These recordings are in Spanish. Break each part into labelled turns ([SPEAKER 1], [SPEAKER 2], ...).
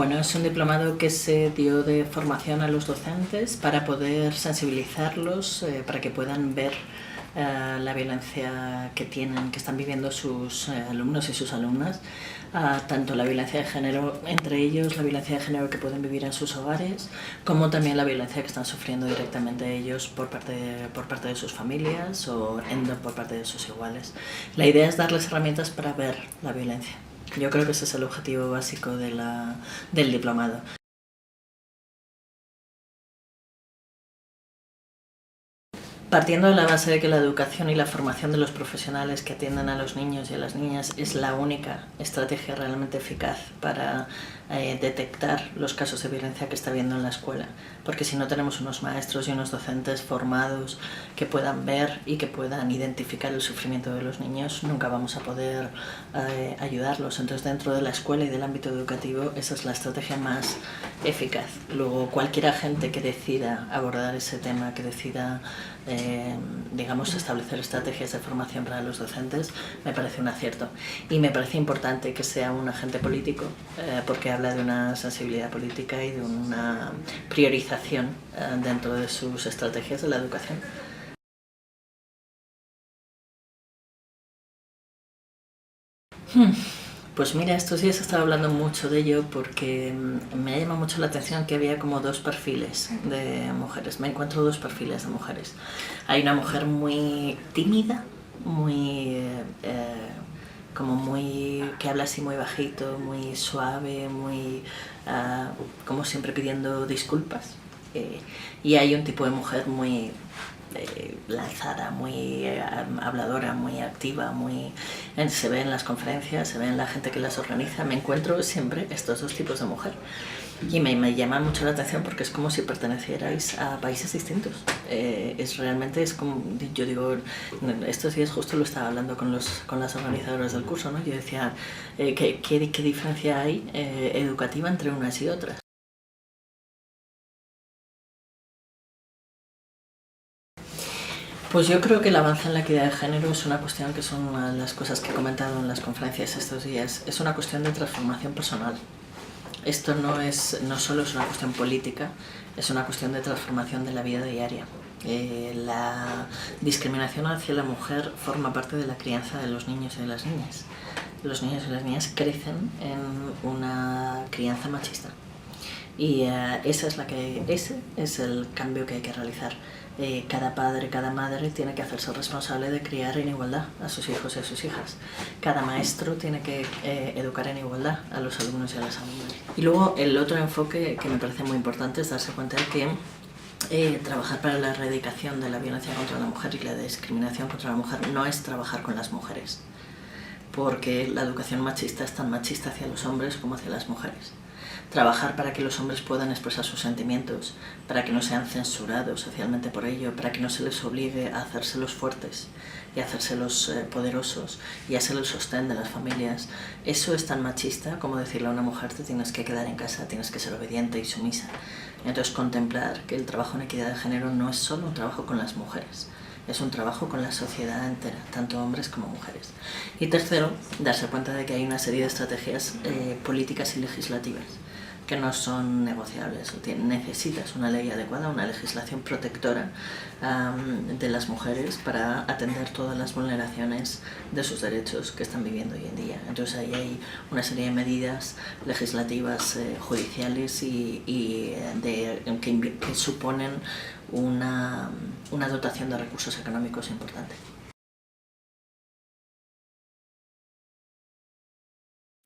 [SPEAKER 1] Bueno, es un diplomado que se dio de formación a los docentes para poder sensibilizarlos, para que puedan ver la violencia que están viviendo sus alumnos y sus alumnas, tanto la violencia de género entre ellos, la violencia de género que pueden vivir en sus hogares, como también la violencia que están sufriendo directamente ellos por parte de sus familias o por parte de sus iguales. La idea es darles herramientas para ver la violencia. Yo creo que ese es el objetivo básico del diplomado. Partiendo de la base de que la educación y la formación de los profesionales que atienden a los niños y a las niñas es la única estrategia realmente eficaz para detectar los casos de violencia que está habiendo en la escuela, porque si no tenemos unos maestros y unos docentes formados que puedan ver y que puedan identificar el sufrimiento de los niños, nunca vamos a poder ayudarlos. Entonces, dentro de la escuela y del ámbito educativo, esa es la estrategia más eficaz. Luego, cualquier agente que decida abordar ese tema, que decida digamos, establecer estrategias de formación para los docentes, me parece un acierto. Y me parece importante que sea un agente político, porque habla de una sensibilidad política y de una priorización dentro de sus estrategias de la educación. Pues mira, estos días he estado hablando mucho de ello porque me ha llamado mucho la atención que había como dos perfiles de mujeres. Me encuentro dos perfiles de mujeres. Hay una mujer muy tímida, muy que habla así muy bajito, muy suave, muy como siempre pidiendo disculpas. Y hay un tipo de mujer muy lanzada, muy habladora, muy activa, se ve en las conferencias, se ve en la gente que las organiza. Me encuentro siempre estos dos tipos de mujer y me llama mucho la atención porque es como si pertenecierais a países distintos. Es como, yo digo, estos días justo lo estaba hablando con las organizadoras del curso, ¿no? Yo decía, ¿qué diferencia hay educativa entre unas y otras? Pues yo creo que el avance en la equidad de género es una cuestión que son una de las cosas que he comentado en las conferencias estos días. Es una cuestión de transformación personal. Esto no solo es una cuestión política, es una cuestión de transformación de la vida diaria. La discriminación hacia la mujer forma parte de la crianza de los niños y de las niñas. Los niños y las niñas crecen en una crianza machista. Y ese es el cambio que hay que realizar. Cada padre, cada madre tiene que hacerse responsable de criar en igualdad a sus hijos y a sus hijas. Cada maestro tiene que educar en igualdad a los alumnos y a las alumnas. Y luego el otro enfoque que me parece muy importante es darse cuenta de que trabajar para la erradicación de la violencia contra la mujer y la discriminación contra la mujer no es trabajar con las mujeres, porque la educación machista es tan machista hacia los hombres como hacia las mujeres. Trabajar para que los hombres puedan expresar sus sentimientos, para que no sean censurados socialmente por ello, para que no se les obligue a hacérselos fuertes y a hacérselos poderosos y a ser el sostén de las familias. Eso es tan machista como decirle a una mujer: te tienes que quedar en casa, tienes que ser obediente y sumisa. Entonces, contemplar que el trabajo en equidad de género no es solo un trabajo con las mujeres, es un trabajo con la sociedad entera, tanto hombres como mujeres. Y tercero, darse cuenta de que hay una serie de estrategias políticas y legislativas que no son negociables. Necesitas una ley adecuada, una legislación protectora de las mujeres para atender todas las vulneraciones de sus derechos que están viviendo hoy en día. Entonces ahí hay una serie de medidas legislativas, judiciales que suponen una dotación de recursos económicos importante.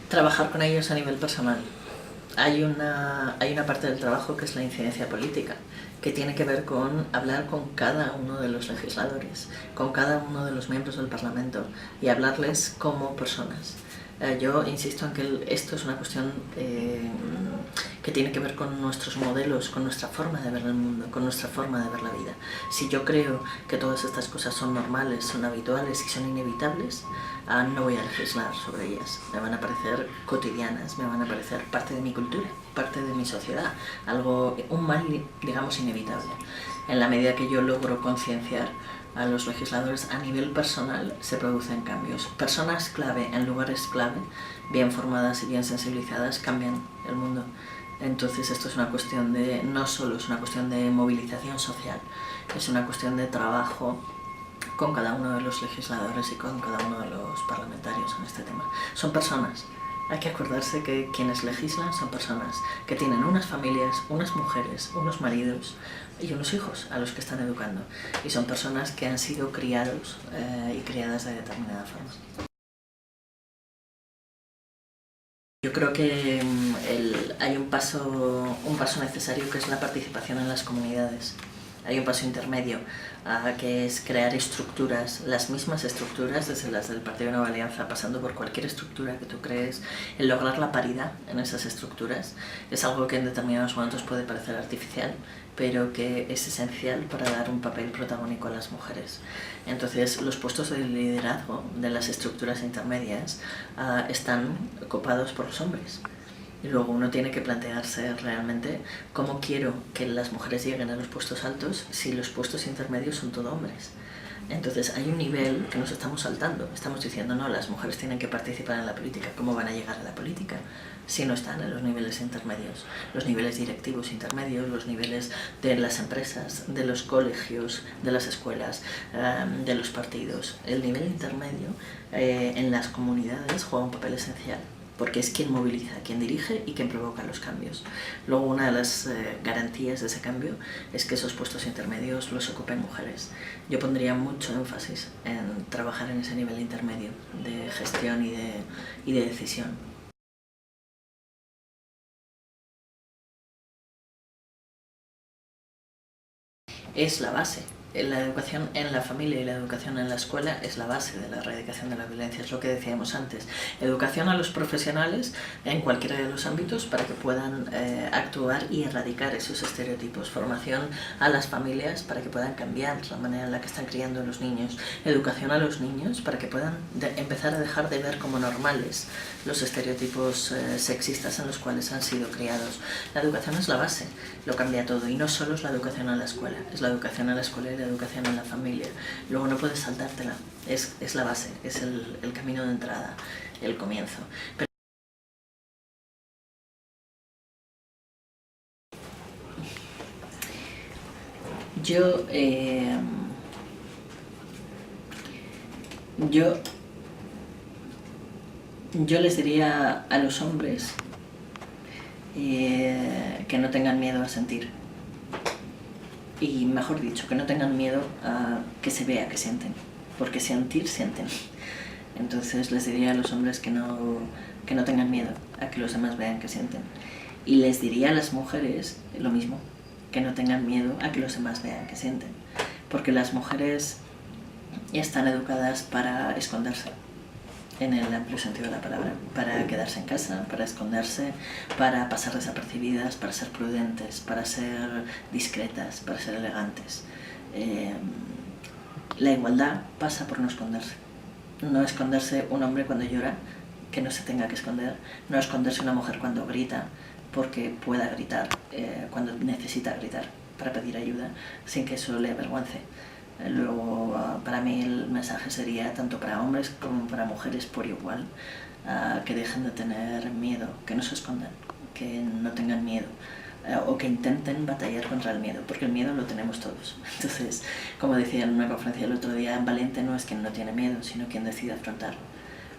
[SPEAKER 1] Trabajar con ellos a nivel personal. Hay una parte del trabajo que es la incidencia política, que tiene que ver con hablar con cada uno de los legisladores, con cada uno de los miembros del Parlamento y hablarles como personas. Yo insisto en que esto es una cuestión que tiene que ver con nuestros modelos, con nuestra forma de ver el mundo, con nuestra forma de ver la vida. Si yo creo que todas estas cosas son normales, son habituales y son inevitables, no voy a legislar sobre ellas. Me van a parecer cotidianas, me van a parecer parte de mi cultura, parte de mi sociedad, un mal, digamos, inevitable. En la medida que yo logro concienciar a los legisladores a nivel personal, se producen cambios. Personas clave en lugares clave bien formadas y bien sensibilizadas, cambian el mundo. Entonces esto es una cuestión de, no solo es una cuestión de movilización social, es una cuestión de trabajo con cada uno de los legisladores y con cada uno de los parlamentarios en este tema. Son personas. Hay que acordarse que quienes legislan son personas que tienen unas familias, unas mujeres, unos maridos y unos hijos a los que están educando. Y son personas que han sido criados y criadas de determinada forma. Yo creo que hay un paso necesario, que es la participación en las comunidades. Hay un paso intermedio, que es crear estructuras, las mismas estructuras, desde las del Partido Nueva Alianza, pasando por cualquier estructura que tú crees. El lograr la paridad en esas estructuras es algo que en determinados momentos puede parecer artificial, pero que es esencial para dar un papel protagónico a las mujeres. Entonces, los puestos de liderazgo de las estructuras intermedias están ocupados por los hombres. Y luego uno tiene que plantearse realmente cómo quiero que las mujeres lleguen a los puestos altos si los puestos intermedios son todo hombres. Entonces hay un nivel que nos estamos saltando. Estamos diciendo, no, las mujeres tienen que participar en la política. ¿Cómo van a llegar a la política si no están en los niveles intermedios? Los niveles directivos intermedios, los niveles de las empresas, de los colegios, de las escuelas, de los partidos. El nivel intermedio en las comunidades juega un papel esencial, porque es quien moviliza, quien dirige y quien provoca los cambios. Luego, una de las garantías de ese cambio es que esos puestos intermedios los ocupen mujeres. Yo pondría mucho énfasis en trabajar en ese nivel intermedio de gestión y de decisión. Es la base. La educación en la familia y la educación en la escuela es la base de la erradicación de la violencia, es lo que decíamos antes. Educación a los profesionales en cualquiera de los ámbitos para que puedan actuar y erradicar esos estereotipos. Formación a las familias para que puedan cambiar la manera en la que están criando a los niños. Educación a los niños para que puedan empezar a dejar de ver como normales los estereotipos sexistas en los cuales han sido criados. La educación es la base, lo cambia todo, y no solo es la educación a la escuela, es la educación a la escuela y la educación en la familia. Luego no puedes saltártela, es la base, es el camino de entrada, el comienzo. Pero yo les diría a los hombres que no tengan miedo a sentir. Y mejor dicho, que no tengan miedo a que se vea que sienten, porque sentir, sienten. Entonces les diría a los hombres que no tengan miedo a que los demás vean que sienten. Y les diría a las mujeres lo mismo, que no tengan miedo a que los demás vean que sienten. Porque las mujeres están educadas para esconderse, en el amplio sentido de la palabra, para quedarse en casa, para esconderse, para pasar desapercibidas, para ser prudentes, para ser discretas, para ser elegantes. La igualdad pasa por no esconderse. No esconderse un hombre cuando llora, que no se tenga que esconder. No esconderse una mujer cuando grita, porque pueda gritar, cuando necesita gritar, para pedir ayuda, sin que eso le avergüence. Luego, para mí el mensaje sería tanto para hombres como para mujeres por igual, que dejen de tener miedo, que no se escondan, que no tengan miedo, o que intenten batallar contra el miedo, porque el miedo lo tenemos todos. Entonces, como decía en una conferencia el otro día, valiente no es quien no tiene miedo, sino quien decide afrontarlo.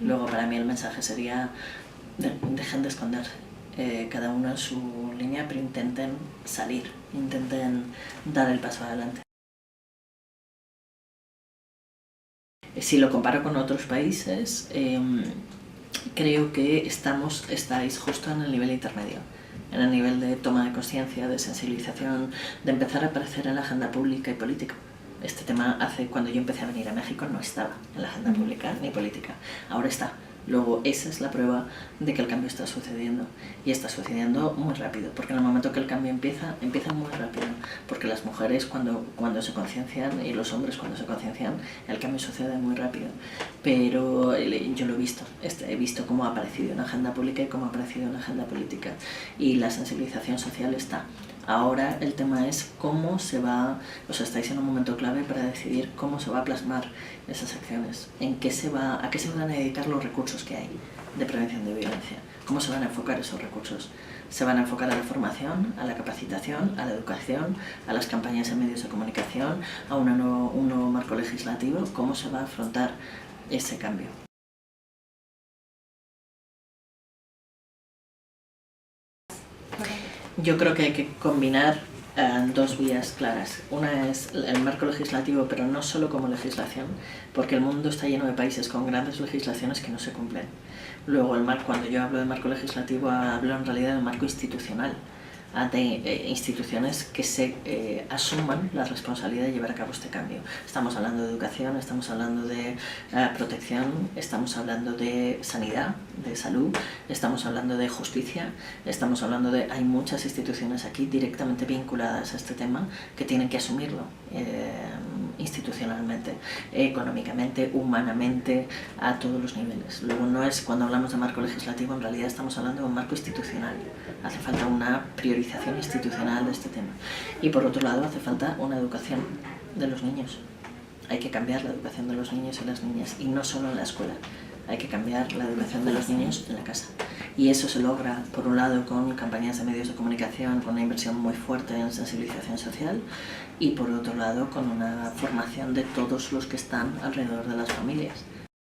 [SPEAKER 1] Luego, para mí el mensaje sería, dejen de esconderse, cada uno en su línea, pero intenten salir, intenten dar el paso adelante. Si lo comparo con otros países, creo que estáis justo en el nivel intermedio, en el nivel de toma de conciencia, de sensibilización, de empezar a aparecer en la agenda pública y política. Este tema cuando yo empecé a venir a México no estaba en la agenda pública ni política, ahora está. Luego esa es la prueba de que el cambio está sucediendo, y está sucediendo muy rápido, porque en el momento que el cambio empieza muy rápido, porque las mujeres cuando se conciencian y los hombres cuando se conciencian, el cambio sucede muy rápido. Pero yo lo he visto cómo ha aparecido una agenda pública y cómo ha aparecido una agenda política, y la sensibilización social está. Ahora el tema es cómo se va, estáis en un momento clave para decidir cómo se va a plasmar esas acciones, a qué se van a dedicar los recursos que hay. de prevención de violencia. ¿Cómo se van a enfocar esos recursos? Se van a enfocar a la formación, a la capacitación, a la educación, a las campañas en medios de comunicación, a un nuevo marco legislativo. ¿Cómo se va a afrontar ese cambio? Yo creo que hay que combinar dos vías claras. Una es el marco legislativo, pero no solo como legislación, porque el mundo está lleno de países con grandes legislaciones que no se cumplen. Luego, cuando yo hablo de marco legislativo, hablo en realidad del marco institucional, de instituciones que se asuman la responsabilidad de llevar a cabo este cambio. Estamos hablando de educación, estamos hablando de protección, estamos hablando de sanidad, de salud, estamos hablando de justicia, estamos hablando de... Hay muchas instituciones aquí directamente vinculadas a este tema que tienen que asumirlo institucionalmente, económicamente, humanamente, a todos los niveles. Luego no es, cuando hablamos de marco legislativo, en realidad estamos hablando de un marco institucional. Hace falta una priorización institucional de este tema. Y por otro lado, hace falta una educación de los niños. Hay que cambiar la educación de los niños y las niñas, y no solo en la escuela. Hay que cambiar la educación de los niños en la casa. Y eso se logra, por un lado, con campañas de medios de comunicación, con una inversión muy fuerte en sensibilización social, y por otro lado, con una formación de todos los que están alrededor de las familias.